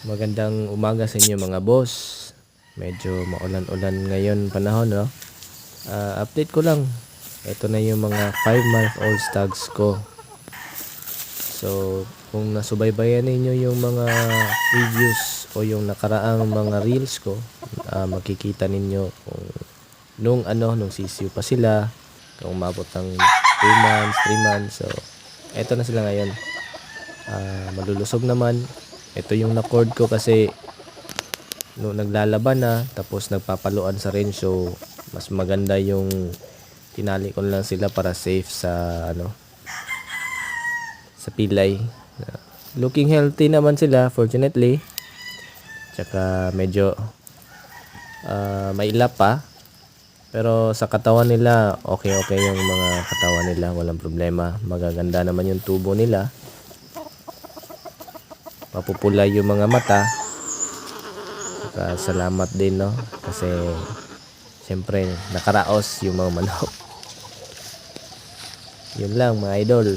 Magandang umaga sa inyo mga boss. Medyo maulan-ulan ngayon panahon, no? Update ko lang. Ito na yung mga 5-month-old stags ko. So, kung nasubaybayan ninyo yung mga previews o yung nakaraang mga reels ko, makikita ninyo kung nung sisiw pa sila, kung umabot ng 2 months, 3 months. So, eto na sila ngayon. Malulusog naman. Ito yung na-cord ko kasi no naglalaban na tapos nagpapaluan sa range, so mas maganda yung tinali ko lang sila para safe sa sa pilay. Looking healthy naman sila fortunately. Tsaka medyo mailap pa. Pero sa katawan nila, okay yung mga katawan nila, walang problema. Magaganda naman yung tubo nila. Mapupula yung mga mata. Salamat din, no? Kasi siyempre nakaraos yung mga manok. Yun lang mga idol.